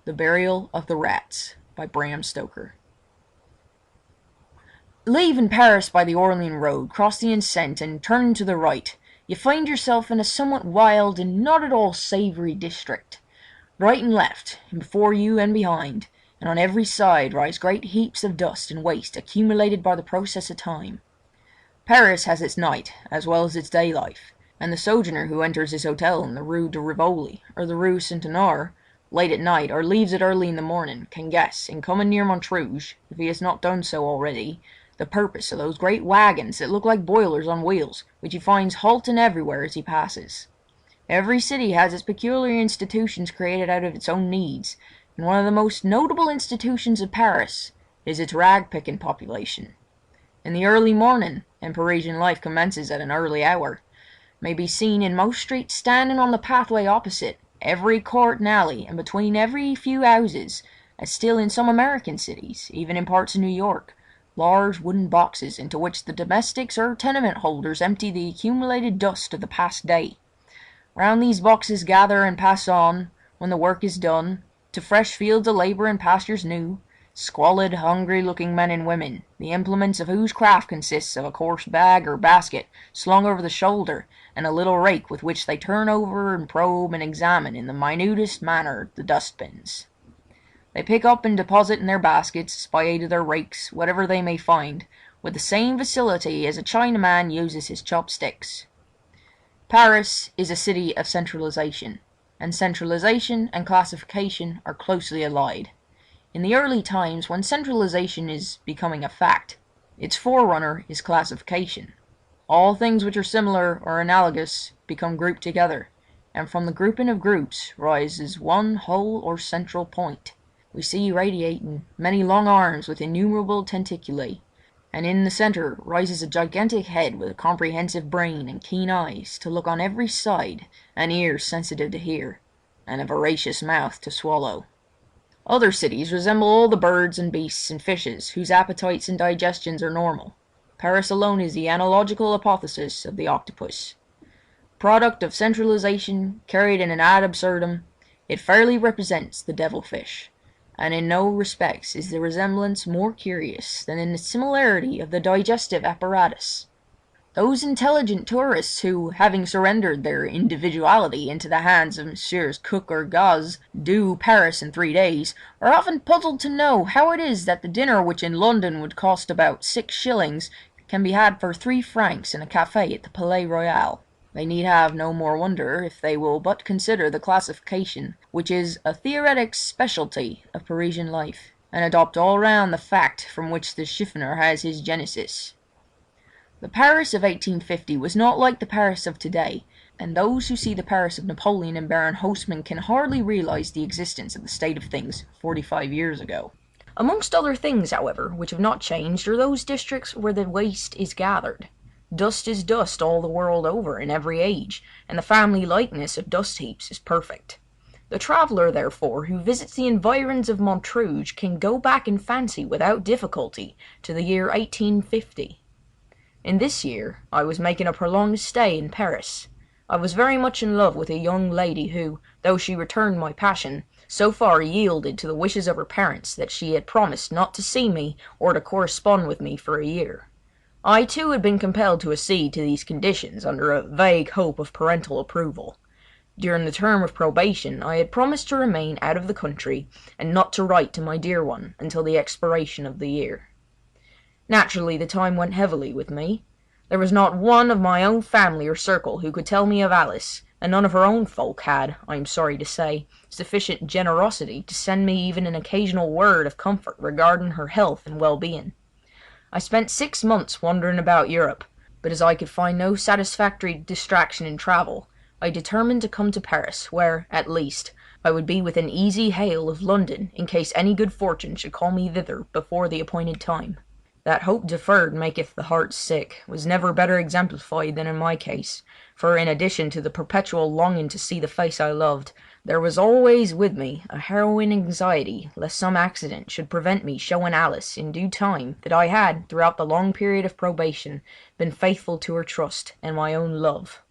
The Burial of the Rats by Bram Stoker. Leaving Paris by the Orleans road, cross the Enceinte and turning to the right, you find yourself in a somewhat wild and not at all savoury district. Right and left, and before you and behind, and on every side rise great heaps of dust and waste accumulated by the process of time. Paris has its night as well as its day life, and the sojourner who enters his hotel in the Rue de Rivoli or the Rue Saint-Honore late at night, or leaves it early in the morning, can guess, in coming near Montrouge, if he has not done so already, the purpose of those great waggons that look like boilers on wheels, which he finds halting everywhere as he passes. Every city has its peculiar institutions created out of its own needs, and one of the most notable institutions of Paris is its rag-picking population. In the early morning, and Parisian life commences at an early hour, may be seen in most streets standing on the pathway opposite every court and alley, and between every few houses, as still in some American cities, even in parts of New York, large wooden boxes into which the domestics or tenement holders empty the accumulated dust of the past day. Round these boxes gather and pass on, when the work is done, to fresh fields of labour and pastures new, squalid, hungry-looking men and women, the implements of whose craft consists of a coarse bag or basket slung over the shoulder, and a little rake with which they turn over and probe and examine in the minutest manner the dustbins. They pick up and deposit in their baskets, by aid of their rakes, whatever they may find, with the same facility as a Chinaman uses his chopsticks. Paris is a city of centralization, and centralization and classification are closely allied. In the early times, when centralization is becoming a fact, its forerunner is classification. All things which are similar or analogous become grouped together, and from the grouping of groups rises one whole or central point. We see radiating many long arms with innumerable tentaculae, and in the centre rises a gigantic head with a comprehensive brain and keen eyes to look on every side, and ears sensitive to hear, and a voracious mouth to swallow. Other cities resemble all the birds and beasts and fishes whose appetites and digestions are normal. Paris alone is the analogical apotheosis of the octopus. Product of centralization carried in an ad absurdum, it fairly represents the devilfish, and in no respects is the resemblance more curious than in the similarity of the digestive apparatus. Those intelligent tourists who, having surrendered their individuality into the hands of Messrs. Cook or Gaz, do Paris in 3 days, are often puzzled to know how it is that the dinner which in London would cost about 6 shillings can be had for 3 francs in a café at the Palais Royal. They need have no more wonder if they will but consider the classification, which is a theoretic specialty of Parisian life, and adopt all round the fact from which the chiffonier has his genesis. The Paris of 1850 was not like the Paris of today, and those who see the Paris of Napoleon and Baron Haussmann can hardly realize the existence of the state of things 45 years ago. Amongst other things, however, which have not changed are those districts where the waste is gathered. Dust is dust all the world over in every age, and the family likeness of dust heaps is perfect. The traveller, therefore, who visits the environs of Montrouge can go back in fancy without difficulty to the year 1850. In this year I was making a prolonged stay in Paris. I was very much in love with a young lady who, though she returned my passion, so far yielded to the wishes of her parents that she had promised not to see me or to correspond with me for a year. I too had been compelled to accede to these conditions under a vague hope of parental approval. During the term of probation I had promised to remain out of the country, and not to write to my dear one until the expiration of the year. Naturally the time went heavily with me. There was not one of my own family or circle who could tell me of Alice, and none of her own folk had, I am sorry to say, sufficient generosity to send me even an occasional word of comfort regarding her health and well-being. I spent 6 months wandering about Europe, but as I could find no satisfactory distraction in travel, I determined to come to Paris, where, at least, I would be within easy hail of London in case any good fortune should call me thither before the appointed time. That hope deferred maketh the heart sick was never better exemplified than in my case, for in addition to the perpetual longing to see the face I loved, there was always with me a harrowing anxiety lest some accident should prevent me showing Alice in due time that I had, throughout the long period of probation, been faithful to her trust and my own love.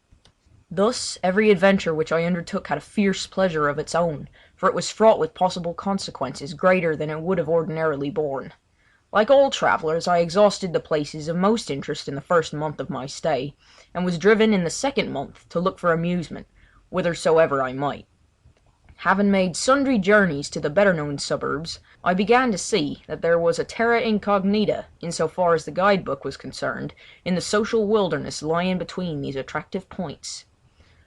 Thus every adventure which I undertook had a fierce pleasure of its own, for it was fraught with possible consequences greater than it would have ordinarily borne. Like all travellers, I exhausted the places of most interest in the first month of my stay, and was driven in the second month to look for amusement, whithersoever I might. Having made sundry journeys to the better-known suburbs, I began to see that there was a terra incognita, in so far as the guide-book was concerned, in the social wilderness lying between these attractive points.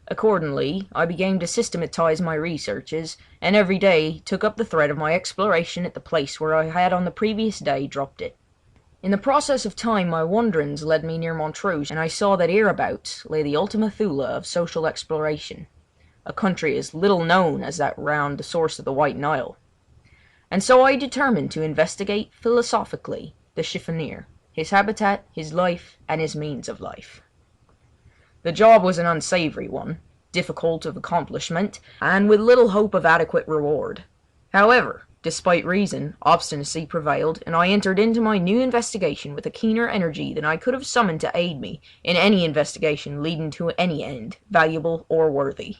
Accordingly, I began to systematise my researches, and every day took up the thread of my exploration at the place where I had on the previous day dropped it. In the process of time my wanderings led me near Montrose, and I saw that hereabouts lay the Ultima Thule of social exploration, a country as little known as that round the source of the White Nile. And so I determined to investigate philosophically the chiffonier, his habitat, his life, and his means of life. The job was an unsavoury one, difficult of accomplishment, and with little hope of adequate reward. However, despite reason, obstinacy prevailed, and I entered into my new investigation with a keener energy than I could have summoned to aid me in any investigation leading to any end, valuable or worthy.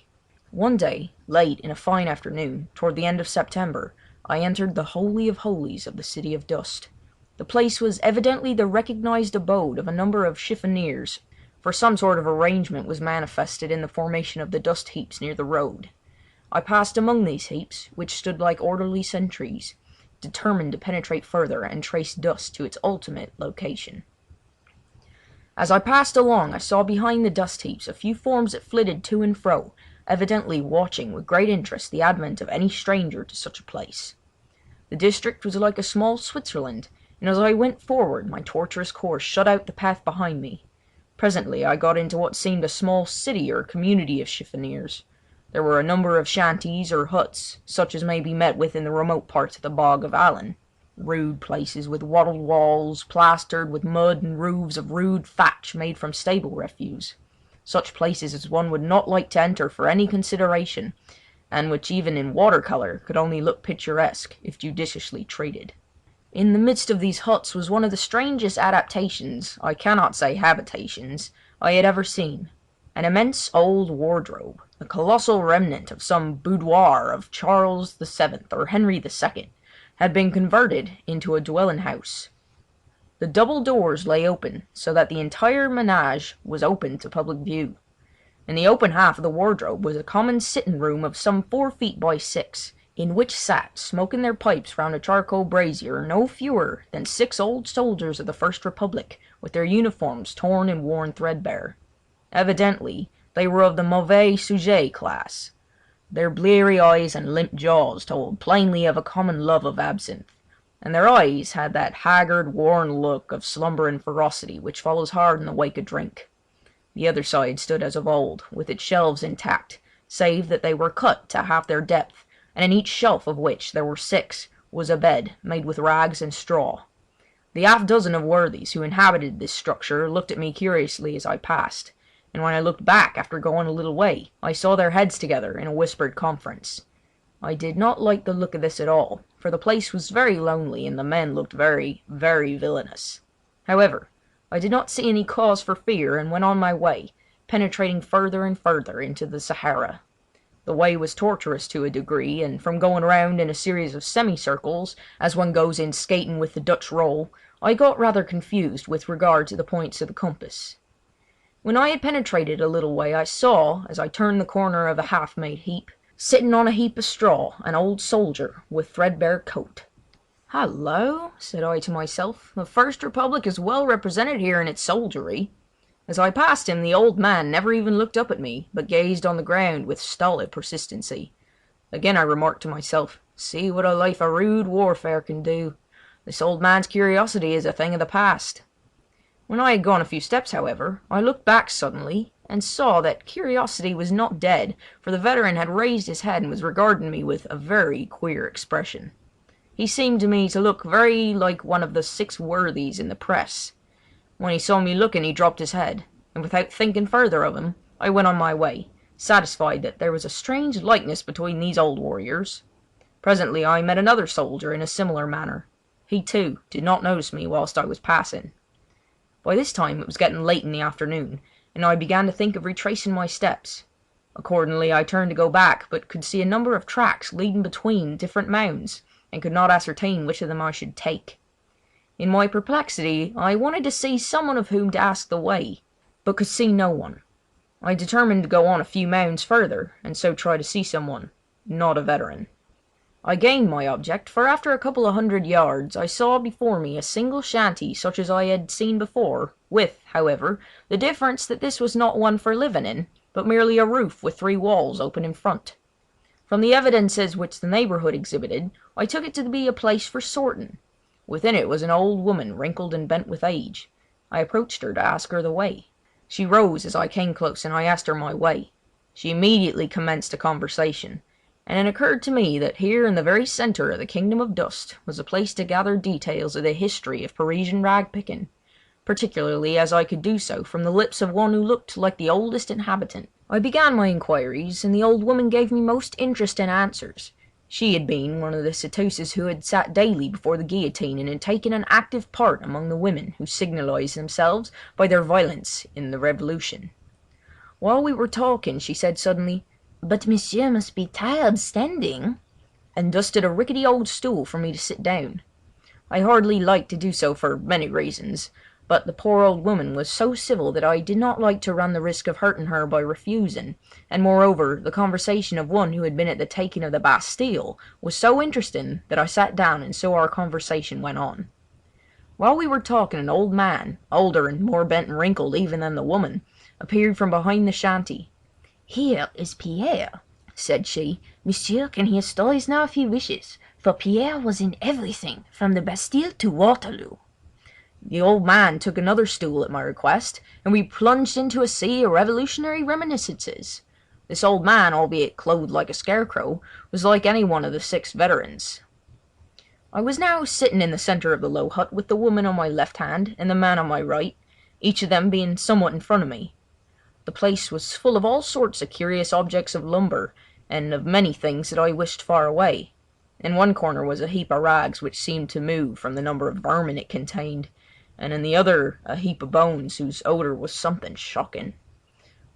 One day, late in a fine afternoon, toward the end of September, I entered the Holy of Holies of the City of Dust. The place was evidently the recognised abode of a number of chiffoniers, for some sort of arrangement was manifested in the formation of the dust heaps near the road. I passed among these heaps, which stood like orderly sentries, determined to penetrate further and trace dust to its ultimate location. As I passed along I saw behind the dust heaps a few forms that flitted to and fro, evidently watching with great interest the advent of any stranger to such a place. The district was like a small Switzerland, and as I went forward my tortuous course shut out the path behind me. Presently I got into what seemed a small city or community of chiffoniers. There were a number of shanties or huts, such as may be met with in the remote parts of the Bog of Allen, rude places with wattled walls, plastered with mud, and roofs of rude thatch made from stable refuse. Such places as one would not like to enter for any consideration, and which even in water-colour could only look picturesque if judiciously treated. In the midst of these huts was one of the strangest adaptations, I cannot say habitations, I had ever seen. An immense old wardrobe, a colossal remnant of some boudoir of Charles VII or Henry II, had been converted into a dwelling-house. The double doors lay open, so that the entire menage was open to public view. In the open half of the wardrobe was a common sitting-room of some 4 feet by 6, in which sat, smoking their pipes round a charcoal brazier, no fewer than 6 old soldiers of the First Republic, with their uniforms torn and worn threadbare. Evidently they were of the mauvais sujet class. Their bleary eyes and limp jaws told plainly of a common love of absinthe, and their eyes had that haggard, worn look of slumber and ferocity which follows hard in the wake of drink. The other side stood as of old, with its shelves intact, save that they were cut to half their depth, and in each shelf of which there were 6 was a bed made with rags and straw. The half-dozen of worthies who inhabited this structure looked at me curiously as I passed, and when I looked back after going a little way, I saw their heads together in a whispered conference. I did not like the look of this at all, for the place was very lonely and the men looked very, very villainous. However, I did not see any cause for fear and went on my way, penetrating further and further into the Sahara. The way was tortuous to a degree, and from going round in a series of semicircles, as one goes in skating with the Dutch roll, I got rather confused with regard to the points of the compass. When I had penetrated a little way I saw, as I turned the corner of a half-made heap, sitting on a heap of straw, an old soldier with threadbare coat. "Hallo," said I to myself, "the First Republic is well represented here in its soldiery." As I passed him the old man never even looked up at me, but gazed on the ground with stolid persistency. Again I remarked to myself, "See what a life of rude warfare can do. This old man's curiosity is a thing of the past." When I had gone a few steps, however, I looked back suddenly, and saw that curiosity was not dead, for the veteran had raised his head and was regarding me with a very queer expression. He seemed to me to look very like one of the 6 worthies in the press. When he saw me looking he dropped his head, and without thinking further of him, I went on my way, satisfied that there was a strange likeness between these old warriors. Presently I met another soldier in a similar manner. He, too, did not notice me whilst I was passing. By this time it was getting late in the afternoon, and I began to think of retracing my steps. Accordingly I turned to go back, but could see a number of tracks leading between different mounds, and could not ascertain which of them I should take. In my perplexity I wanted to see someone of whom to ask the way, but could see no one. I determined to go on a few mounds further, and so try to see someone, not a veteran. I gained my object, for after a couple of 100 yards I saw before me a single shanty such as I had seen before, with, however, the difference that this was not one for living in, but merely a roof with 3 walls open in front. From the evidences which the neighbourhood exhibited, I took it to be a place for sorting. Within it was an old woman, wrinkled and bent with age. I approached her to ask her the way. She rose as I came close, and I asked her my way. She immediately commenced a conversation, and it occurred to me that here in the very centre of the kingdom of dust was a place to gather details of the history of Parisian rag-picking, particularly as I could do so from the lips of one who looked like the oldest inhabitant. I began my inquiries, and the old woman gave me most interesting answers. She had been one of the ceteuces who had sat daily before the guillotine and had taken an active part among the women who signalised themselves by their violence in the Revolution. While we were talking she said suddenly, "But monsieur must be tired standing," and dusted a rickety old stool for me to sit down. I hardly liked to do so for many reasons, but the poor old woman was so civil that I did not like to run the risk of hurting her by refusing, and moreover the conversation of one who had been at the taking of the Bastille was so interesting that I sat down, and so our conversation went on. While we were talking an old man, older and more bent and wrinkled even than the woman, appeared from behind the shanty. "Here is Pierre," said she. "Monsieur can hear stories now if he wishes, for Pierre was in everything, from the Bastille to Waterloo." The old man took another stool at my request, and we plunged into a sea of revolutionary reminiscences. This old man, albeit clothed like a scarecrow, was like any one of the 6 veterans. I was now sitting in the centre of the low hut, with the woman on my left hand and the man on my right, each of them being somewhat in front of me. The place was full of all sorts of curious objects of lumber, and of many things that I wished far away. In one corner was a heap of rags which seemed to move from the number of vermin it contained, and in the other a heap of bones whose odour was something shocking.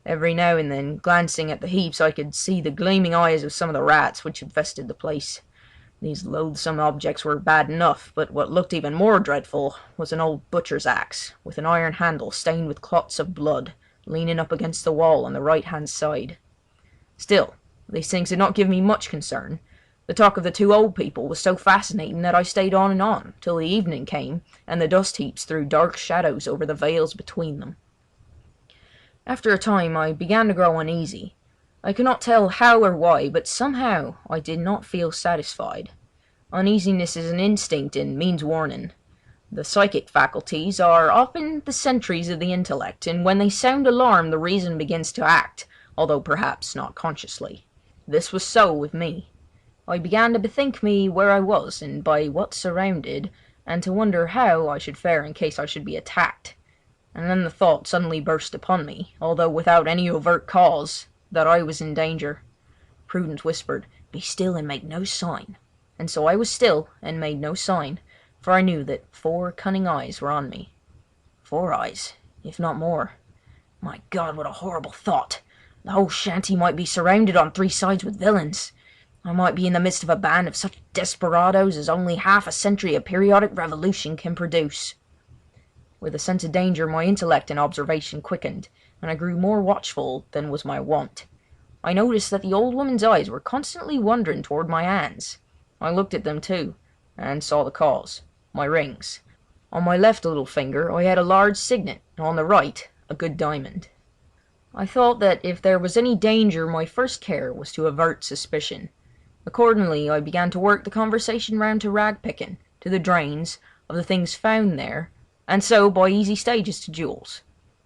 Every now and then, glancing at the heaps, I could see the gleaming eyes of some of the rats which infested the place. These loathsome objects were bad enough, but what looked even more dreadful was an old butcher's axe, with an iron handle stained with clots of blood, leaning up against the wall on the right-hand side. Still, these things did not give me much concern. The talk of the 2 old people was so fascinating that I stayed on till the evening came, and the dust heaps threw dark shadows over the vales between them. After a time I began to grow uneasy. I could not tell how or why, but somehow I did not feel satisfied. Uneasiness is an instinct and means warning. The psychic faculties are often the sentries of the intellect, and when they sound alarm the reason begins to act, although perhaps not consciously. This was so with me. I began to bethink me where I was and by what surrounded, and to wonder how I should fare in case I should be attacked. And then the thought suddenly burst upon me, although without any overt cause, that I was in danger. Prudence whispered, "Be still and make no sign." And so I was still and made no sign, for I knew that 4 cunning eyes were on me. 4 eyes, if not more. My God, what a horrible thought! The whole shanty might be surrounded on 3 sides with villains. I might be in the midst of a band of such desperadoes as only half a century of periodic revolution can produce. With a sense of danger my intellect and observation quickened, and I grew more watchful than was my wont. I noticed that the old woman's eyes were constantly wandering toward my hands. I looked at them too, and saw the cause. My rings. On my left little finger I had a large signet, and on the right a good diamond. I thought that if there was any danger my first care was to avert suspicion. Accordingly I began to work the conversation round to rag-picking, to the drains, of the things found there, and so by easy stages to jewels.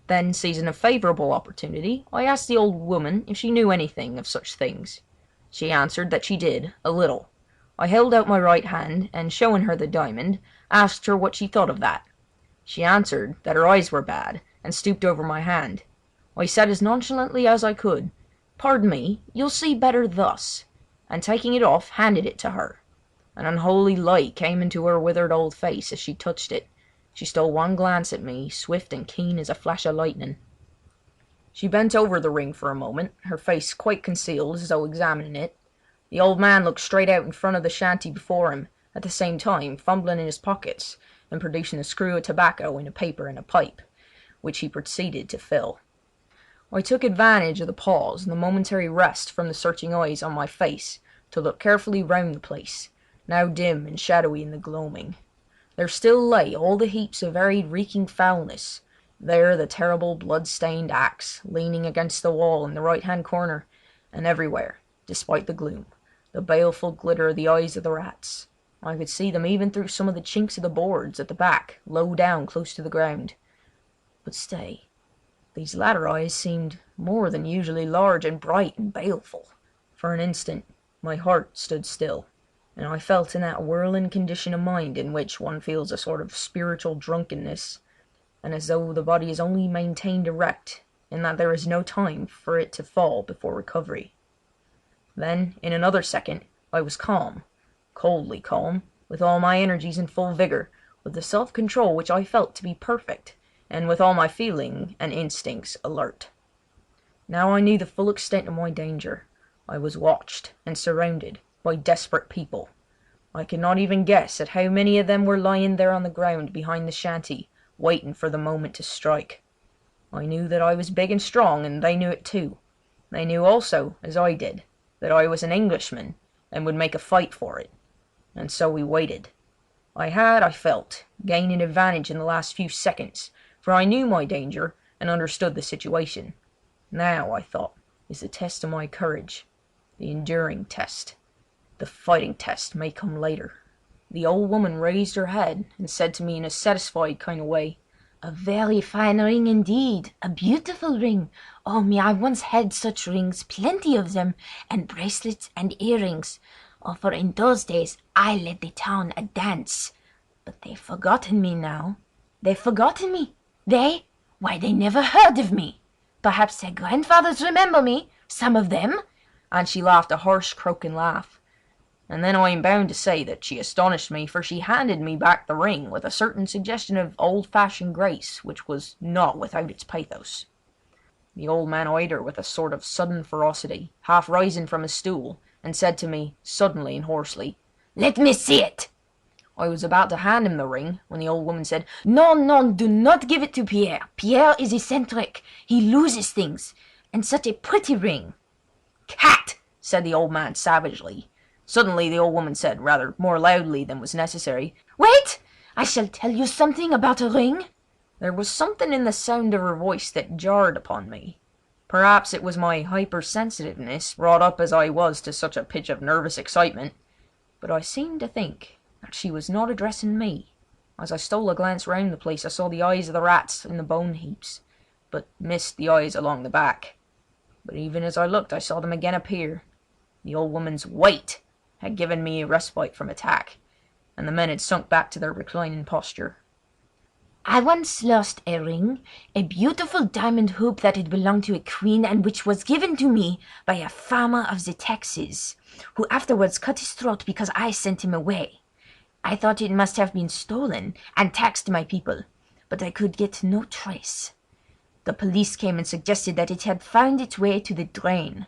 Then, seizing a favourable opportunity, I asked the old woman if she knew anything of such things. She answered that she did, a little. I held out my right hand, and showing her the diamond, asked her what she thought of that. She answered that her eyes were bad, and stooped over my hand. I said as nonchalantly as I could, "Pardon me, you'll see better thus," and taking it off, handed it to her. An unholy light came into her withered old face as she touched it. She stole one glance at me, swift and keen as a flash of lightning. She bent over the ring for a moment, her face quite concealed as though examining it. The old man looked straight out in front of the shanty before him, at the same time fumbling in his pockets and producing a screw of tobacco in a paper and a pipe, which he proceeded to fill. I took advantage of the pause and the momentary rest from the searching eyes on my face to look carefully round the place, now dim and shadowy in the gloaming. There still lay all the heaps of varied reeking foulness, there the terrible blood-stained axe leaning against the wall in the right-hand corner, and everywhere, despite the gloom, the baleful glitter of the eyes of the rats. I could see them even through some of the chinks of the boards at the back, low down close to the ground. But stay, these latter eyes seemed more than usually large and bright and baleful. For an instant my heart stood still, and I felt in that whirling condition of mind in which one feels a sort of spiritual drunkenness, and as though the body is only maintained erect, in that there is no time for it to fall before recovery. Then, in another second, I was calm, coldly calm, with all my energies in full vigour, with the self-control which I felt to be perfect, and with all my feeling and instincts alert. Now I knew the full extent of my danger. I was watched and surrounded by desperate people. I could not even guess at how many of them were lying there on the ground behind the shanty, waiting for the moment to strike. I knew that I was big and strong, and they knew it too. They knew also, as I did, that I was an Englishman and would make a fight for it. And so we waited. I had, I felt, gained an advantage in the last few seconds, for I knew my danger and understood the situation. Now, I thought, is the test of my courage, the enduring test. The fighting test may come later. The old woman raised her head and said to me in a satisfied kind of way, "A very fine ring indeed, a beautiful ring. Oh me, I once had such rings, plenty of them, and bracelets and earrings. Oh, for in those days I led the town a dance. But they've forgotten me now. They've forgotten me. They? Why, they never heard of me. Perhaps their grandfathers remember me, some of them." And she laughed a harsh, croaking laugh. And then I am bound to say that she astonished me, for she handed me back the ring with a certain suggestion of old-fashioned grace which was not without its pathos. The old man eyed her with a sort of sudden ferocity, half rising from his stool, and said to me, suddenly and hoarsely, "Let me see it." I was about to hand him the ring, when the old woman said, "No, no, do not give it to Pierre. Pierre is eccentric. He loses things. And such a pretty ring." "Cat!" said the old man savagely. Suddenly the old woman said, rather more loudly than was necessary, "Wait! I shall tell you something about a ring." There was something in the sound of her voice that jarred upon me. Perhaps it was my hypersensitiveness, wrought up as I was to such a pitch of nervous excitement, but I seemed to think that she was not addressing me. As I stole a glance round the place I saw the eyes of the rats in the bone heaps, but missed the eyes along the back. But even as I looked I saw them again appear. The old woman's "wait" had given me a respite from attack, and the men had sunk back to their reclining posture. "I once lost a ring, a beautiful diamond hoop that had belonged to a queen and which was given to me by a farmer of the Texas, who afterwards cut his throat because I sent him away. I thought it must have been stolen and taxed my people, but I could get no trace. The police came and suggested that it had found its way to the drain.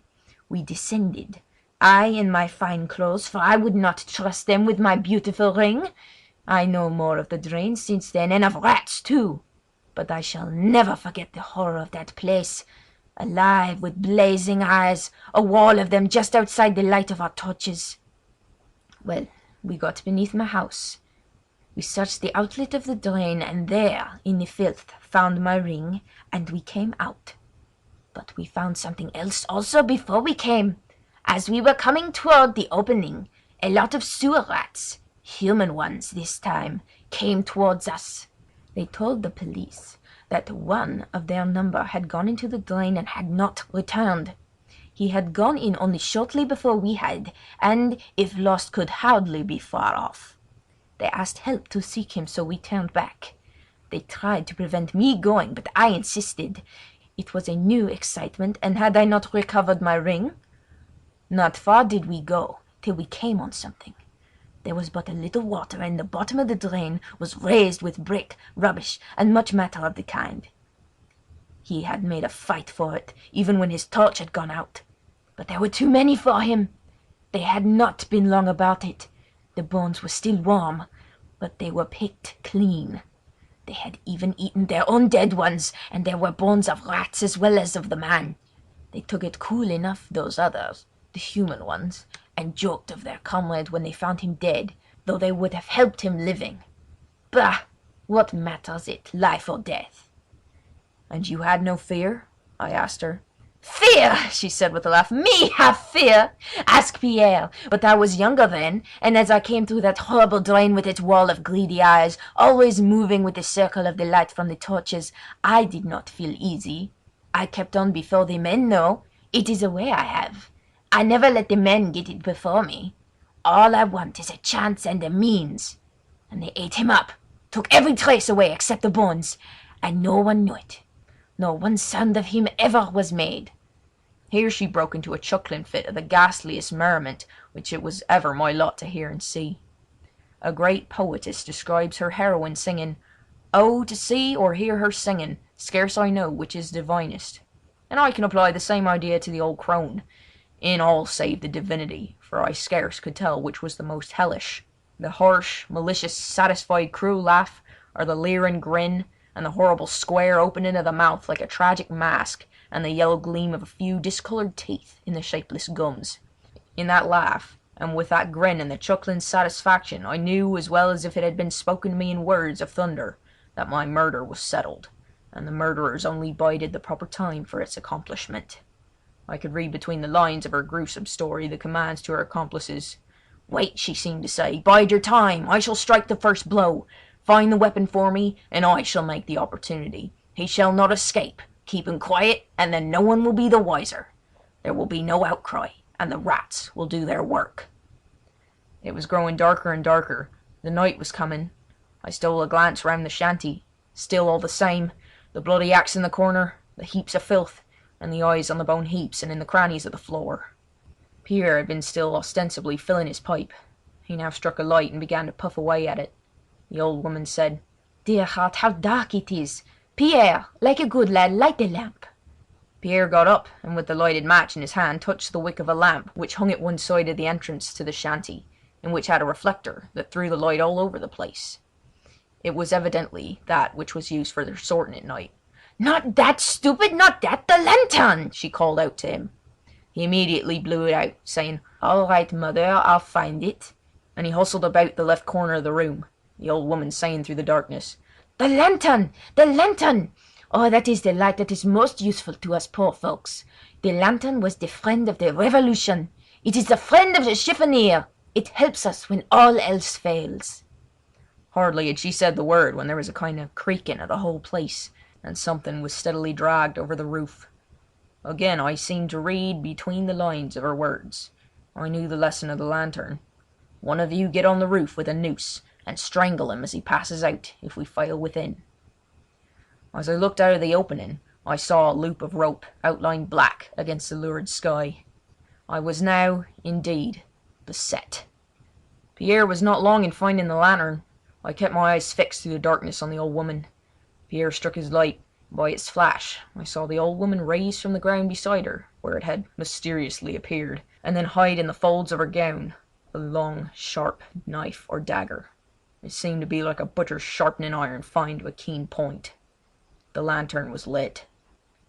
We descended, I in my fine clothes, for I would not trust them with my beautiful ring. I know more of the drain since then, and of rats too. But I shall never forget the horror of that place, alive with blazing eyes, a wall of them just outside the light of our torches. Well, we got beneath my house. We searched the outlet of the drain, and there, in the filth, found my ring, and we came out. But we found something else also before we came. As we were coming toward the opening, a lot of sewer rats, human ones this time, came towards us. They told the police that one of their number had gone into the drain and had not returned. He had gone in only shortly before we had, and, if lost, could hardly be far off. They asked help to seek him, so we turned back. They tried to prevent me going, but I insisted. It was a new excitement, and had I not recovered my ring? Not far did we go, till we came on something. There was but a little water, and the bottom of the drain was raised with brick, rubbish, and much matter of the kind. He had made a fight for it, even when his torch had gone out. But there were too many for him. They had not been long about it. The bones were still warm, but they were picked clean. They had even eaten their own dead ones, and there were bones of rats as well as of the man. They took it cool enough, those others, the human ones, and joked of their comrade when they found him dead, though they would have helped him living. Bah! What matters it, life or death? And you had no fear? I asked her. Fear, she said with a laugh. Me have fear? Ask Pierre. But I was younger then, and as I came through that horrible drain with its wall of greedy eyes, always moving with the circle of the light from the torches, I did not feel easy. I kept on before the men, no. It is a way I have. I never let the men get it before me. All I want is a chance and a means. And they ate him up, took every trace away except the bones, and no one knew it. No one sound of him ever was made. Here she broke into a chuckling fit of the ghastliest merriment which it was ever my lot to hear and see. A great poetess describes her heroine singing, "Oh, to see or hear her singing, scarce I know which is divinest." And I can apply the same idea to the old crone, in all save the divinity, for I scarce could tell which was the most hellish, the harsh, malicious, satisfied, cruel laugh, or the leering grin, and the horrible square opening of the mouth like a tragic mask, and the yellow gleam of a few discoloured teeth in the shapeless gums. In that laugh, and with that grin and the chuckling satisfaction, I knew, as well as if it had been spoken to me in words of thunder, that my murder was settled, and the murderers only bided the proper time for its accomplishment. I could read between the lines of her gruesome story the commands to her accomplices. "Wait," she seemed to say, "bide your time, I shall strike the first blow. Find the weapon for me, and I shall make the opportunity. He shall not escape. Keep him quiet, and then no one will be the wiser. There will be no outcry, and the rats will do their work." It was growing darker and darker. The night was coming. I stole a glance round the shanty. Still all the same. The bloody axe in the corner, the heaps of filth, and the eyes on the bone heaps and in the crannies of the floor. Pierre had been still ostensibly filling his pipe. He now struck a light and began to puff away at it. The old woman said, "Dear heart, how dark it is! Pierre, like a good lad, light the lamp." Pierre got up, and with the lighted match in his hand touched the wick of a lamp which hung at one side of the entrance to the shanty, and which had a reflector that threw the light all over the place. It was evidently that which was used for their sorting at night. "Not that, stupid, not that, the lantern!" she called out to him. He immediately blew it out, saying, "All right, mother, I'll find it," and he hustled about the left corner of the room, the old woman saying through the darkness, "The lantern! The lantern! Oh, that is the light that is most useful to us poor folks. The lantern was the friend of the Revolution. It is the friend of the chiffonier. It helps us when all else fails." Hardly had she said the word when there was a kind of creaking of the whole place, and something was steadily dragged over the roof. Again I seemed to read between the lines of her words. I knew the lesson of the lantern. "One of you get on the roof with a noose, and strangle him as he passes out, if we fail within." As I looked out of the opening, I saw a loop of rope outlined black against the lurid sky. I was now, indeed, beset. Pierre was not long in finding the lantern. I kept my eyes fixed through the darkness on the old woman. Pierre struck his light. By its flash I saw the old woman raise from the ground beside her, where it had mysteriously appeared, and then hide in the folds of her gown a long, sharp knife or dagger. It seemed to be like a butcher's sharpening iron fine to a keen point. The lantern was lit.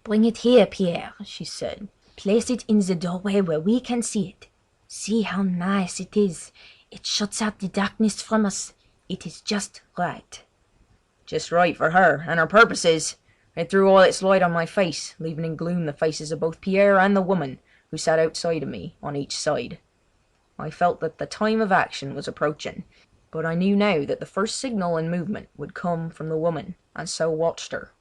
"Bring it here, Pierre," she said. "Place it in the doorway where we can see it. See how nice it is. It shuts out the darkness from us. It is just right." Just right for her and her purposes. It threw all its light on my face, leaving in gloom the faces of both Pierre and the woman, who sat outside of me, on each side. I felt that the time of action was approaching, but I knew now that the first signal and movement would come from the woman, and so watched her.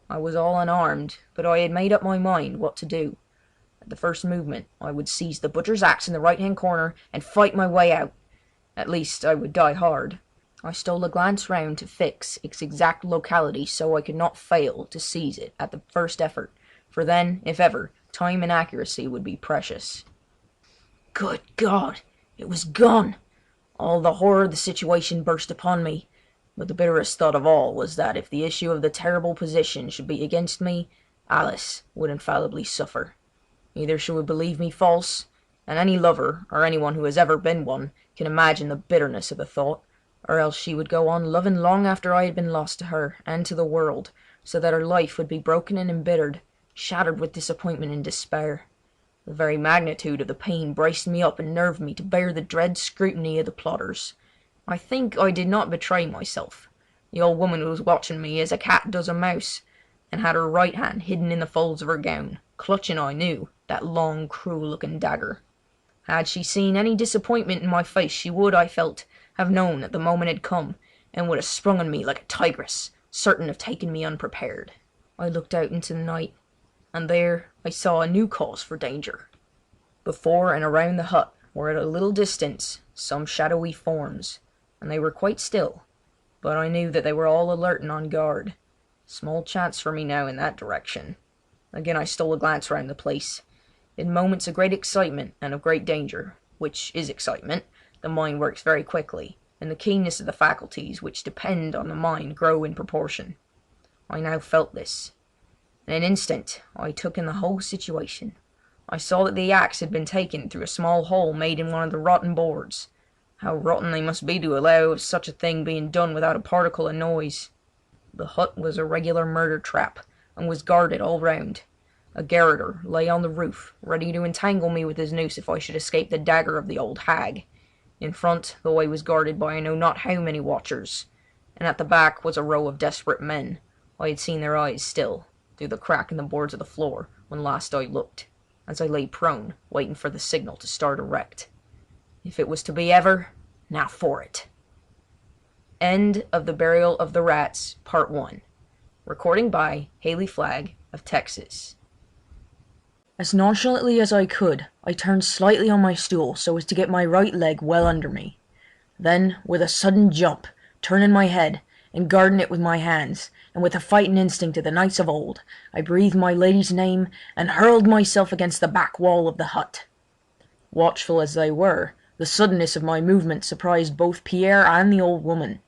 I was all unarmed, but I had made up my mind what to do. At the first movement I would seize the butcher's axe in the right-hand corner and fight my way out. At least I would die hard. I stole a glance round to fix its exact locality so I could not fail to seize it at the first effort, for then, if ever, time and accuracy would be precious. Good God! It was gone! All the horror of the situation burst upon me, but the bitterest thought of all was that if the issue of the terrible position should be against me, Alice would infallibly suffer. Either she would believe me false, and any lover, or anyone who has ever been one, can imagine the bitterness of the thought, or else she would go on loving long after I had been lost to her and to the world, so that her life would be broken and embittered, shattered with disappointment and despair. The very magnitude of the pain braced me up and nerved me to bear the dread scrutiny of the plotters. I think I did not betray myself. The old woman was watching me as a cat does a mouse, and had her right hand hidden in the folds of her gown, clutching, I knew, that long, cruel-looking dagger. Had she seen any disappointment in my face, she would, I felt, have known that the moment had come, and would have sprung on me like a tigress, certain of taking me unprepared. I looked out into the night, and there I saw a new cause for danger. Before and around the hut were at a little distance some shadowy forms, and they were quite still, but I knew that they were all alert and on guard. Small chance for me now in that direction. Again I stole a glance round the place. In moments of great excitement and of great danger, which is excitement, the mind works very quickly, and the keenness of the faculties which depend on the mind grow in proportion. I now felt this. In an instant I took in the whole situation. I saw that the axe had been taken through a small hole made in one of the rotten boards. How rotten they must be to allow of such a thing being done without a particle of noise. The hut was a regular murder trap, and was guarded all round. A garroter lay on the roof, ready to entangle me with his noose if I should escape the dagger of the old hag. In front the way was guarded by I know not how many watchers, and at the back was a row of desperate men. I had seen their eyes still, through the crack in the boards of the floor, when last I looked, as I lay prone, waiting for the signal to start erect. If it was to be ever, now for it. End of The Burial of the Rats, Part 1. Recording by Haley Flagg of Texas. As nonchalantly as I could, I turned slightly on my stool so as to get my right leg well under me. Then, with a sudden jump, turning my head, and guarding it with my hands, and with the fighting instinct of the knights of old, I breathed my lady's name and hurled myself against the back wall of the hut. Watchful as they were, the suddenness of my movement surprised both Pierre and the old woman.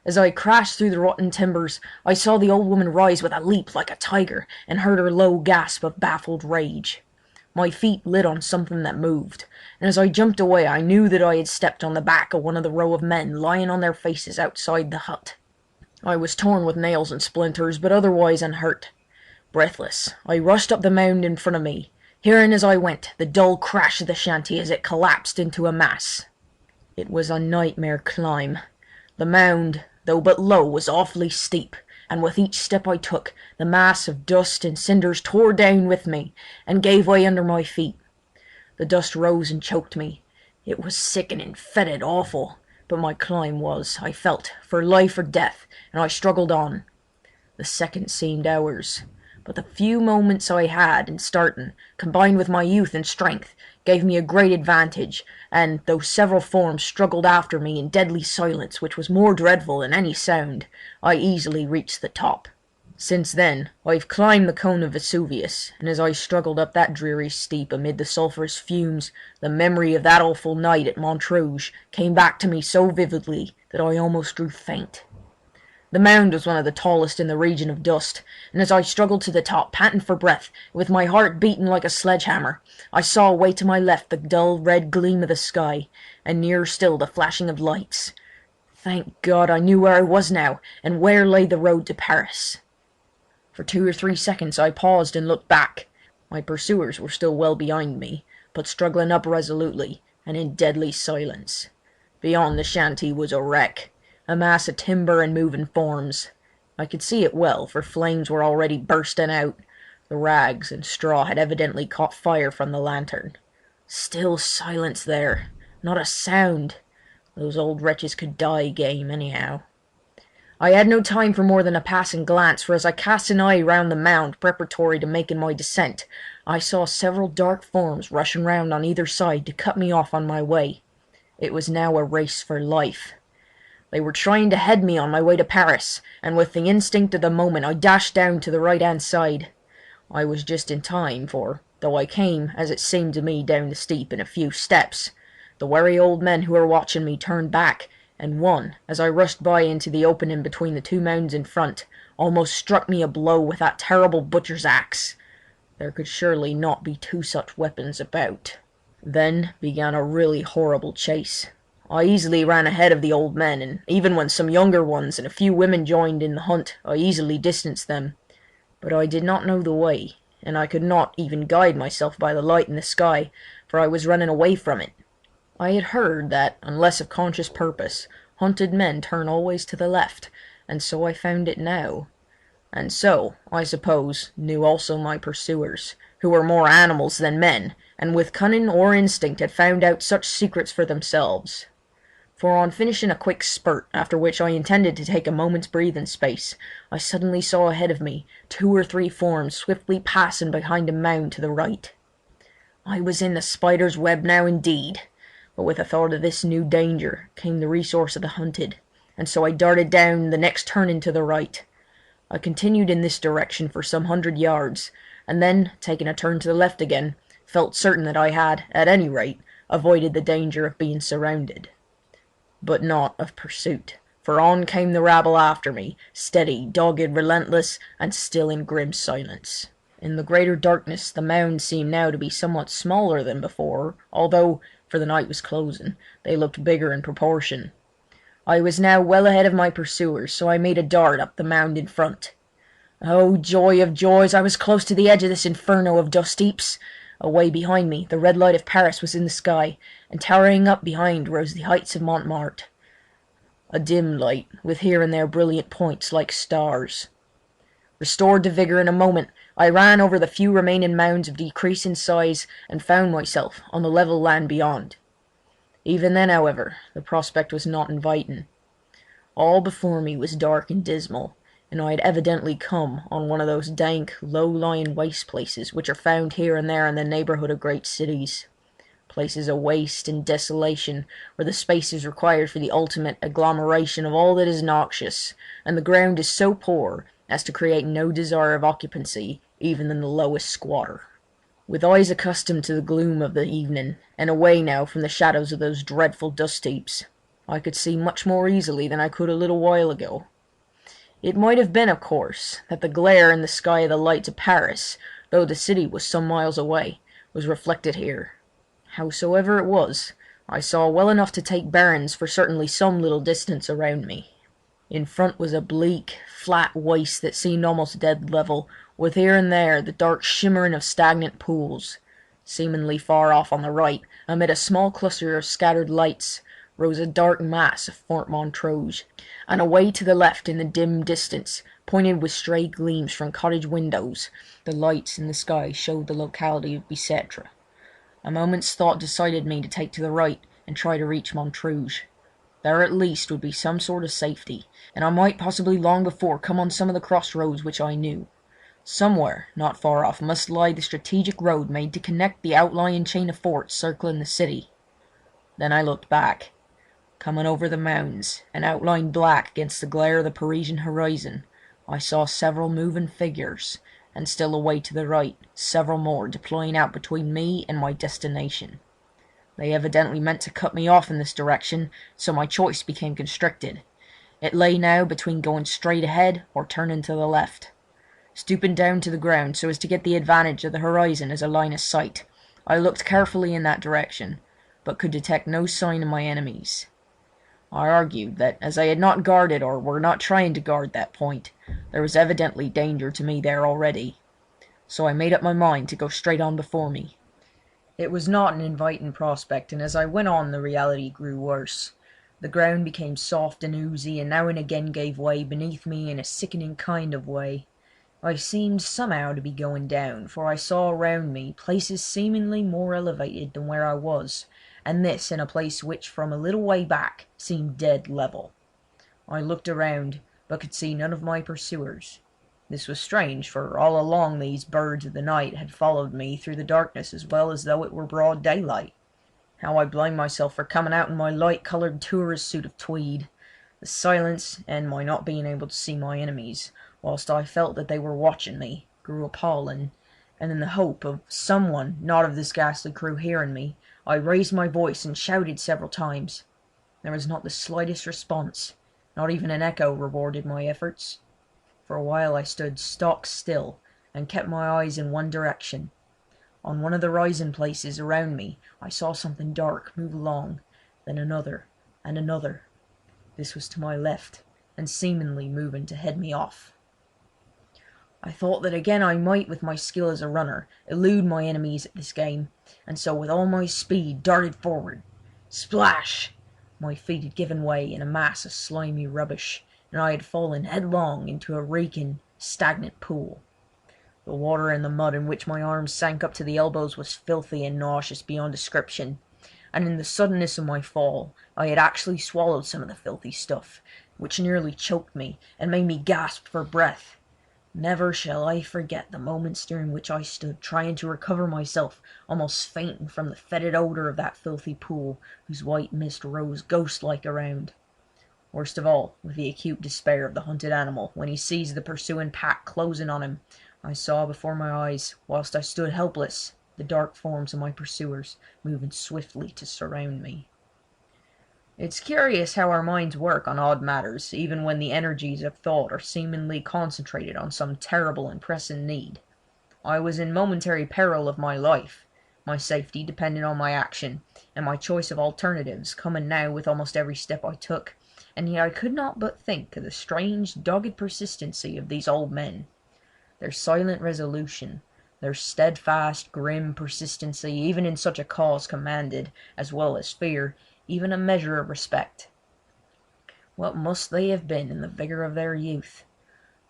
As I crashed through the rotten timbers, I saw the old woman rise with a leap like a tiger, and heard her low gasp of baffled rage. My feet lit on something that moved, and as I jumped away I knew that I had stepped on the back of one of the row of men lying on their faces outside the hut. I was torn with nails and splinters, but otherwise unhurt. Breathless, I rushed up the mound in front of me, hearing as I went the dull crash of the shanty as it collapsed into a mass. It was a nightmare climb. The mound, though but low, was awfully steep, and with each step I took, the mass of dust and cinders tore down with me, and gave way under my feet. The dust rose and choked me. It was sickening, fetid, awful, but my climb was, I felt, for life or death, and I struggled on. The seconds seemed hours, but the few moments I had in starting, combined with my youth and strength, gave me a great advantage, and though several forms struggled after me in deadly silence which was more dreadful than any sound, I easily reached the top. Since then I've climbed the cone of Vesuvius, and as I struggled up that dreary steep amid the sulphurous fumes, the memory of that awful night at Montrouge came back to me so vividly that I almost grew faint. The mound was one of the tallest in the region of dust, and as I struggled to the top, panting for breath, with my heart beating like a sledgehammer, I saw away to my left the dull red gleam of the sky, and nearer still the flashing of lights. Thank God I knew where I was now, and where lay the road to Paris. For 2 or 3 seconds I paused and looked back. My pursuers were still well behind me, but struggling up resolutely, and in deadly silence. Beyond the shanty was a wreck, a mass of timber and moving forms. I could see it well, for flames were already bursting out. The rags and straw had evidently caught fire from the lantern. Still silence there, not a sound. Those old wretches could die game anyhow. I had no time for more than a passing glance, for as I cast an eye round the mound preparatory to making my descent, I saw several dark forms rushing round on either side to cut me off on my way. It was now a race for life. They were trying to head me on my way to Paris, and with the instinct of the moment I dashed down to the right-hand side. I was just in time, for, though I came, as it seemed to me, down the steep in a few steps, the wary old men who were watching me turned back, and one, as I rushed by into the opening between the two mounds in front, almost struck me a blow with that terrible butcher's axe. There could surely not be two such weapons about. Then began a really horrible chase. I easily ran ahead of the old men, and even when some younger ones and a few women joined in the hunt, I easily distanced them. But I did not know the way, and I could not even guide myself by the light in the sky, for I was running away from it. I had heard that, unless of conscious purpose, hunted men turn always to the left, and so I found it now. And so, I suppose, knew also my pursuers, who were more animals than men, and with cunning or instinct had found out such secrets for themselves. For on finishing a quick spurt, after which I intended to take a moment's breathing space, I suddenly saw ahead of me 2 or 3 forms swiftly passing behind a mound to the right. I was in the spider's web now indeed, but with the thought of this new danger came the resource of the hunted, and so I darted down the next turning to the right. I continued in this direction for some 100 yards, and then, taking a turn to the left again, felt certain that I had, at any rate, avoided the danger of being surrounded. But not of pursuit, for on came the rabble after me, steady, dogged, relentless, and still in grim silence. In the greater darkness the mounds seemed now to be somewhat smaller than before, although, for the night was closing, they looked bigger in proportion. I was now well ahead of my pursuers, so I made a dart up the mound in front. Oh, joy of joys! I was close to the edge of this inferno of dust heaps. Away behind me the red light of Paris was in the sky, and towering up behind rose the heights of Montmartre. A dim light, with here and there brilliant points like stars. Restored to vigour in a moment, I ran over the few remaining mounds of decreasing size and found myself on the level land beyond. Even then, however, the prospect was not inviting. All before me was dark and dismal, and I had evidently come on one of those dank, low-lying waste places which are found here and there in the neighbourhood of great cities. Places of waste and desolation, where the space is required for the ultimate agglomeration of all that is noxious, and the ground is so poor as to create no desire of occupancy even in the lowest squatter. With eyes accustomed to the gloom of the evening, and away now from the shadows of those dreadful dust heaps, I could see much more easily than I could a little while ago. It might have been, of course, that the glare in the sky of the lights of Paris, though the city was some miles away, was reflected here. Howsoever it was, I saw well enough to take bearings for certainly some little distance around me. In front was a bleak, flat waste that seemed almost dead level, with here and there the dark shimmering of stagnant pools. Seemingly far off on the right, amid a small cluster of scattered lights, rose a dark mass of Fort Montrouge, and away to the left in the dim distance, pointed with stray gleams from cottage windows, the lights in the sky showed the locality of Bicêtre. A moment's thought decided me to take to the right and try to reach Montrouge. There at least would be some sort of safety, and I might possibly long before come on some of the crossroads which I knew. Somewhere, not far off, must lie the strategic road made to connect the outlying chain of forts circling the city. Then I looked back. Coming over the mounds, and outlined black against the glare of the Parisian horizon, I saw several moving figures, and still away to the right, several more deploying out between me and my destination. They evidently meant to cut me off in this direction, so my choice became constricted. It lay now between going straight ahead or turning to the left. Stooping down to the ground so as to get the advantage of the horizon as a line of sight, I looked carefully in that direction, but could detect no sign of my enemies. I argued that as I had not guarded or were not trying to guard that point, there was evidently danger to me there already. So I made up my mind to go straight on before me. It was not an inviting prospect, and as I went on the reality grew worse. The ground became soft and oozy, and now and again gave way beneath me in a sickening kind of way. I seemed somehow to be going down, for I saw around me places seemingly more elevated than where I was, and this in a place which from a little way back seemed dead level. I looked around, but could see none of my pursuers. This was strange, for all along these birds of the night had followed me through the darkness as well as though it were broad daylight. How I blame myself for coming out in my light-coloured tourist suit of tweed. The silence, and my not being able to see my enemies, whilst I felt that they were watching me, grew appalling, and in the hope of someone not of this ghastly crew hearing me, I raised my voice and shouted several times. There was not the slightest response, not even an echo rewarded my efforts. For a while I stood stock still and kept my eyes in one direction. On one of the rising places around me I saw something dark move along, then another and another. This was to my left, and seemingly moving to head me off. I thought that again I might, with my skill as a runner, elude my enemies at this game, and so with all my speed darted forward. Splash! My feet had given way in a mass of slimy rubbish, and I had fallen headlong into a reeking, stagnant pool. The water and the mud in which my arms sank up to the elbows was filthy and nauseous beyond description, and in the suddenness of my fall I had actually swallowed some of the filthy stuff, which nearly choked me and made me gasp for breath. Never shall I forget the moments during which I stood trying to recover myself, almost fainting from the fetid odour of that filthy pool, whose white mist rose ghost-like around. Worst of all, with the acute despair of the hunted animal when he sees the pursuing pack closing on him, I saw before my eyes, whilst I stood helpless, the dark forms of my pursuers moving swiftly to surround me. It's curious how our minds work on odd matters, even when the energies of thought are seemingly concentrated on some terrible and pressing need. I was in momentary peril of my life, my safety depended on my action, and my choice of alternatives coming now with almost every step I took, and yet I could not but think of the strange, dogged persistency of these old men. Their silent resolution, their steadfast, grim persistency even in such a cause commanded, as well as fear, even a measure of respect. What must they have been in the vigour of their youth?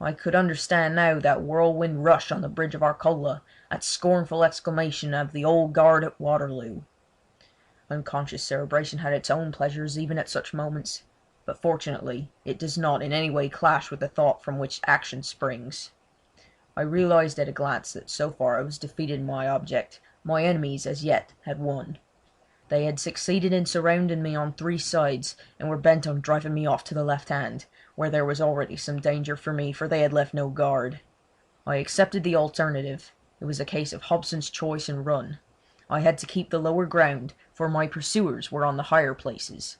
I could understand now that whirlwind rush on the bridge of Arcola, that scornful exclamation of the old guard at Waterloo. Unconscious cerebration had its own pleasures even at such moments, but fortunately it does not in any way clash with the thought from which action springs. I realised at a glance that so far I was defeated in my object. My enemies as yet had won. They had succeeded in surrounding me on 3 sides, and were bent on driving me off to the left hand, where there was already some danger for me, for they had left no guard. I accepted the alternative. It was a case of Hobson's choice and run. I had to keep the lower ground, for my pursuers were on the higher places.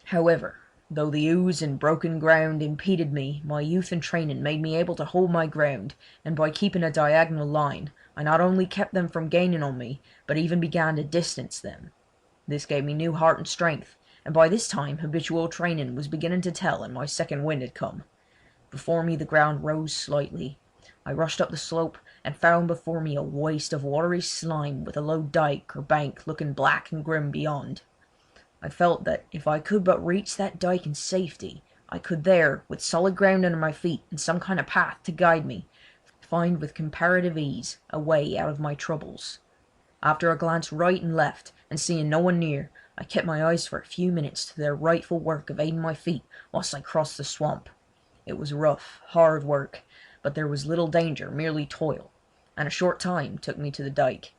However, though the ooze and broken ground impeded me, my youth and training made me able to hold my ground, and by keeping a diagonal line I not only kept them from gaining on me, but even began to distance them. This gave me new heart and strength, and by this time habitual training was beginning to tell and my second wind had come. Before me the ground rose slightly. I rushed up the slope and found before me a waste of watery slime with a low dyke or bank looking black and grim beyond. I felt that if I could but reach that dyke in safety, I could there, with solid ground under my feet and some kind of path to guide me, find with comparative ease a way out of my troubles. After a glance right and left, and seeing no one near, I kept my eyes for a few minutes to their rightful work of aiding my feet whilst I crossed the swamp. It was rough, hard work, but there was little danger, merely toil, and a short time took me to the dyke.